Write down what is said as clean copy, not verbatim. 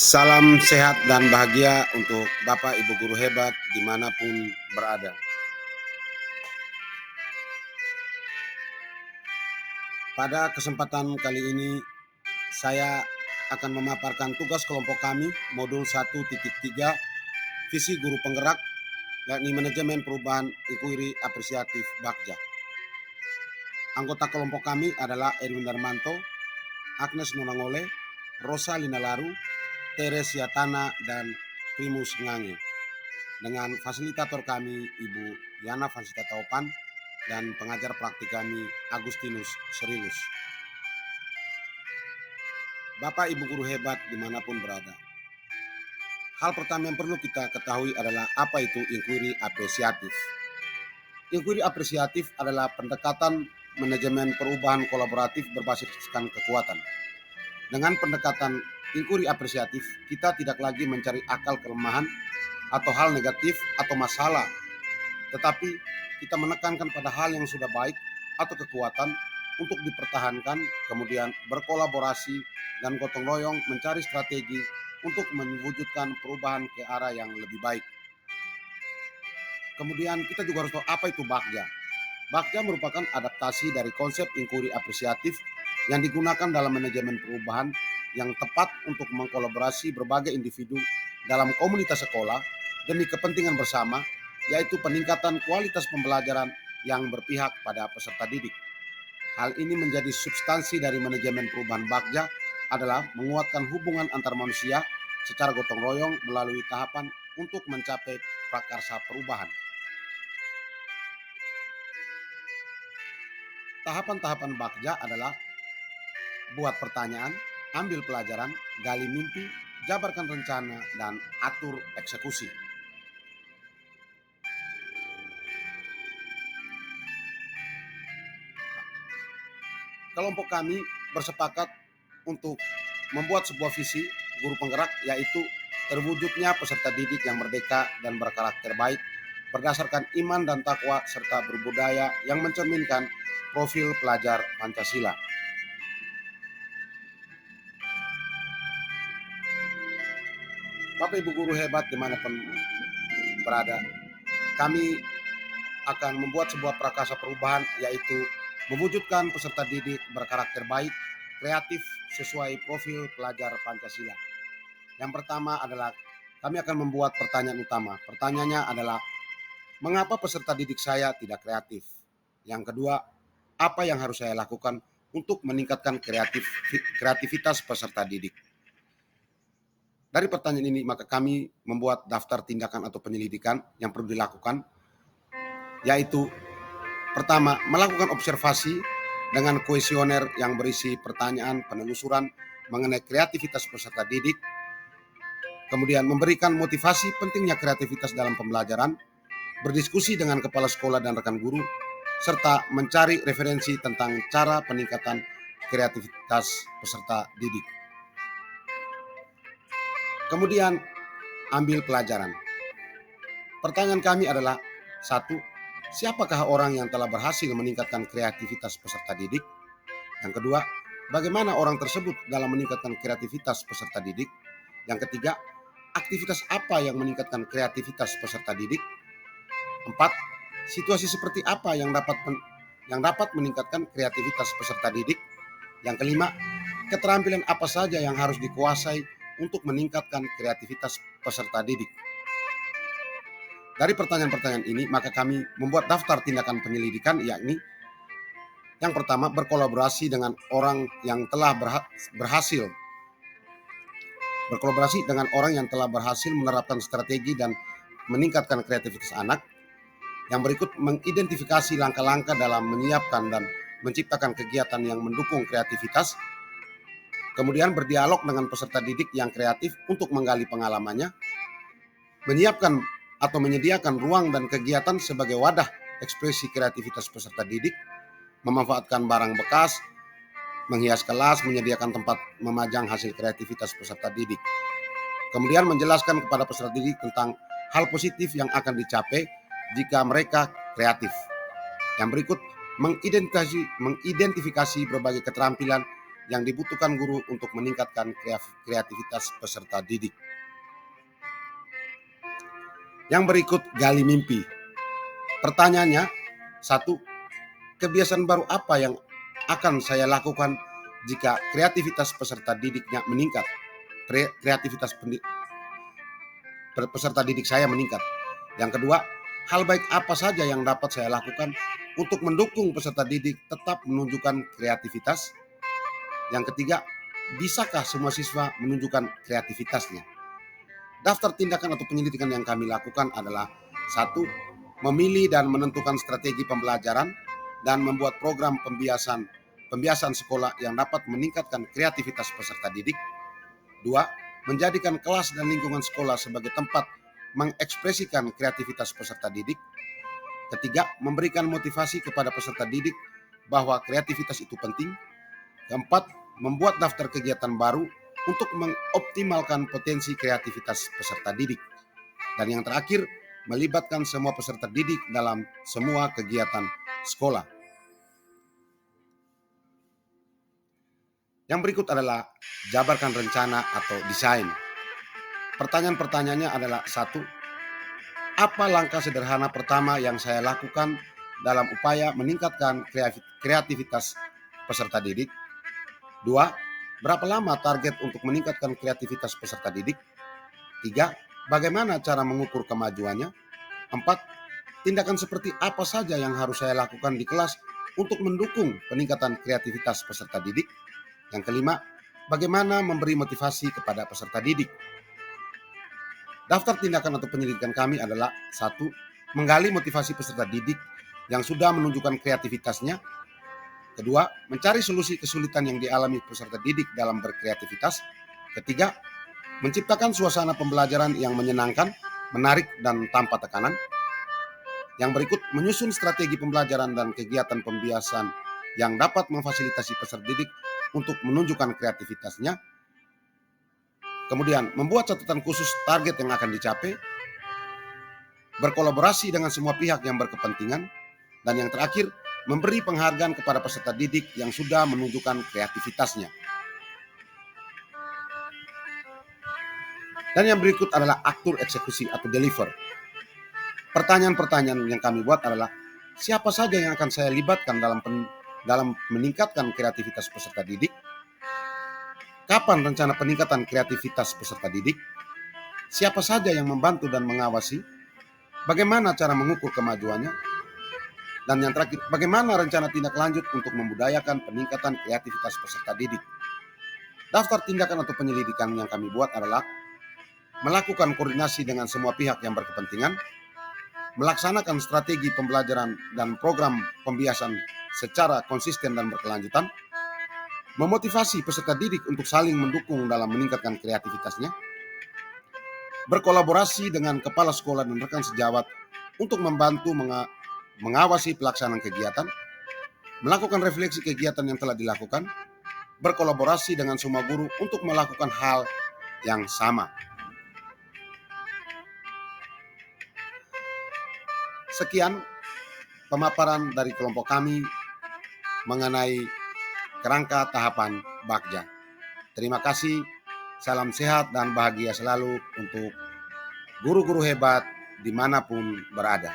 Salam sehat dan bahagia untuk Bapak Ibu guru hebat dimanapun berada. Pada kesempatan kali ini saya akan memaparkan tugas kelompok kami modul 1.3 visi guru penggerak, yakni manajemen perubahan inquiry apresiatif Bagja. Anggota kelompok kami adalah Erwin Darmanto, Agnes Nonangole, Rosa Linalaru, Teresia Tana, dan Primus Ngange. Dengan fasilitator kami Ibu Yana Vansita Taupan dan pengajar praktik kami Agustinus Serilus. Bapak Ibu guru hebat dimanapun berada. Hal pertama yang perlu kita ketahui adalah apa itu inquiry apresiatif. Inquiry apresiatif adalah pendekatan manajemen perubahan kolaboratif berbasiskan kekuatan. Dengan pendekatan inquiry apresiatif, kita tidak lagi mencari akal kelemahan atau hal negatif atau masalah, tetapi kita menekankan pada hal yang sudah baik atau kekuatan untuk dipertahankan, kemudian berkolaborasi dan gotong royong mencari strategi untuk mewujudkan perubahan ke arah yang lebih baik. Kemudian kita juga harus tahu apa itu Bagja. Bagja merupakan adaptasi dari konsep inquiry apresiatif yang digunakan dalam manajemen perubahan yang tepat untuk mengkolaborasi berbagai individu dalam komunitas sekolah demi kepentingan bersama, yaitu peningkatan kualitas pembelajaran yang berpihak pada peserta didik. Hal ini menjadi substansi dari manajemen perubahan Bagja adalah menguatkan hubungan antar manusia secara gotong royong melalui tahapan untuk mencapai prakarsa perubahan. Tahapan-tahapan Bagja adalah buat pertanyaan, ambil pelajaran, gali mimpi, jabarkan rencana, dan atur eksekusi. Kelompok kami bersepakat untuk membuat sebuah visi guru penggerak, yaitu terwujudnya peserta didik yang merdeka dan berkarakter baik berdasarkan iman dan takwa serta berbudaya yang mencerminkan profil pelajar Pancasila. Bapak Ibu guru hebat dimanapun berada, kami akan membuat sebuah prakarsa perubahan, yaitu mewujudkan peserta didik berkarakter baik, kreatif, sesuai profil pelajar Pancasila. Yang pertama adalah kami akan membuat pertanyaan utama. Pertanyaannya adalah, mengapa peserta didik saya tidak kreatif? Yang kedua, apa yang harus saya lakukan untuk meningkatkan kreativitas peserta didik? Dari pertanyaan ini maka kami membuat daftar tindakan atau penyelidikan yang perlu dilakukan, yaitu pertama, melakukan observasi dengan kuesioner yang berisi pertanyaan penelusuran mengenai kreativitas peserta didik, kemudian memberikan motivasi pentingnya kreativitas dalam pembelajaran, berdiskusi dengan kepala sekolah dan rekan guru, serta mencari referensi tentang cara peningkatan kreativitas peserta didik. Kemudian ambil pelajaran. Pertanyaan kami adalah, satu, siapakah orang yang telah berhasil meningkatkan kreativitas peserta didik? Yang kedua, bagaimana orang tersebut dalam meningkatkan kreativitas peserta didik? Yang ketiga, aktivitas apa yang meningkatkan kreativitas peserta didik? Empat, situasi seperti apa yang dapat meningkatkan kreativitas peserta didik? Yang kelima, keterampilan apa saja yang harus dikuasai untuk meningkatkan kreativitas peserta didik? Dari pertanyaan-pertanyaan ini, maka kami membuat daftar tindakan penyelidikan, yakni yang pertama, berkolaborasi dengan orang yang telah berhasil menerapkan strategi dan meningkatkan kreativitas anak. Yang berikut, mengidentifikasi langkah-langkah dalam menyiapkan dan menciptakan kegiatan yang mendukung kreativitas. Kemudian berdialog dengan peserta didik yang kreatif untuk menggali pengalamannya, menyiapkan atau menyediakan ruang dan kegiatan sebagai wadah ekspresi kreativitas peserta didik, memanfaatkan barang bekas, menghias kelas, menyediakan tempat memajang hasil kreativitas peserta didik. Kemudian menjelaskan kepada peserta didik tentang hal positif yang akan dicapai jika mereka kreatif. Yang berikut, mengidentifikasi berbagai keterampilan yang dibutuhkan guru untuk meningkatkan kreativitas peserta didik. Yang berikut gali mimpi. Pertanyaannya, 1. Kebiasaan baru apa yang akan saya lakukan jika kreativitas peserta didiknya meningkat? Kreativitas peserta didik saya meningkat. Yang kedua, hal baik apa saja yang dapat saya lakukan untuk mendukung peserta didik tetap menunjukkan kreativitas? Yang ketiga, bisakah semua siswa menunjukkan kreativitasnya? Daftar tindakan atau penyelidikan yang kami lakukan adalah: 1. Memilih dan menentukan strategi pembelajaran dan membuat program pembiasan sekolah yang dapat meningkatkan kreativitas peserta didik. 2. Menjadikan kelas dan lingkungan sekolah sebagai tempat mengekspresikan kreativitas peserta didik. Ketiga, memberikan motivasi kepada peserta didik bahwa kreativitas itu penting. Keempat, membuat daftar kegiatan baru untuk mengoptimalkan potensi kreativitas peserta didik. Dan yang terakhir, melibatkan semua peserta didik dalam semua kegiatan sekolah. Yang berikut adalah jabarkan rencana atau desain. Pertanyaan-pertanyaannya adalah: 1. Apa langkah sederhana pertama yang saya lakukan dalam upaya meningkatkan kreativitas peserta didik? 2. Berapa lama target untuk meningkatkan kreativitas peserta didik? 3. Bagaimana cara mengukur kemajuannya? 4. Tindakan seperti apa saja yang harus saya lakukan di kelas untuk mendukung peningkatan kreativitas peserta didik? Yang kelima, bagaimana memberi motivasi kepada peserta didik? Daftar tindakan atau penyelidikan kami adalah: 1. Menggali motivasi peserta didik yang sudah menunjukkan kreativitasnya. Kedua, mencari solusi kesulitan yang dialami peserta didik dalam berkreativitas. Ketiga, menciptakan suasana pembelajaran yang menyenangkan, menarik, dan tanpa tekanan. Yang berikut, menyusun strategi pembelajaran dan kegiatan pembiasan yang dapat memfasilitasi peserta didik untuk menunjukkan kreativitasnya. Kemudian, membuat catatan khusus target yang akan dicapai, berkolaborasi dengan semua pihak yang berkepentingan, dan yang terakhir, memberi penghargaan kepada peserta didik yang sudah menunjukkan kreativitasnya. Dan yang berikut adalah atur eksekusi atau deliver. Pertanyaan-pertanyaan yang kami buat adalah: siapa saja yang akan saya libatkan dalam meningkatkan kreativitas peserta didik? Kapan rencana peningkatan kreativitas peserta didik? Siapa saja yang membantu dan mengawasi? Bagaimana cara mengukur kemajuannya? Dan yang terakhir, bagaimana rencana tindak lanjut untuk membudayakan peningkatan kreativitas peserta didik? Daftar tindakan atau penyelidikan yang kami buat adalah: melakukan koordinasi dengan semua pihak yang berkepentingan, melaksanakan strategi pembelajaran dan program pembiasan secara konsisten dan berkelanjutan, memotivasi peserta didik untuk saling mendukung dalam meningkatkan kreativitasnya, berkolaborasi dengan kepala sekolah dan rekan sejawat untuk membantu mengawasi pelaksanaan kegiatan, melakukan refleksi kegiatan yang telah dilakukan, berkolaborasi dengan semua guru untuk melakukan hal yang sama. Sekian pemaparan dari kelompok kami mengenai kerangka tahapan Bagja. Terima kasih, salam sehat dan bahagia selalu untuk guru-guru hebat dimanapun berada.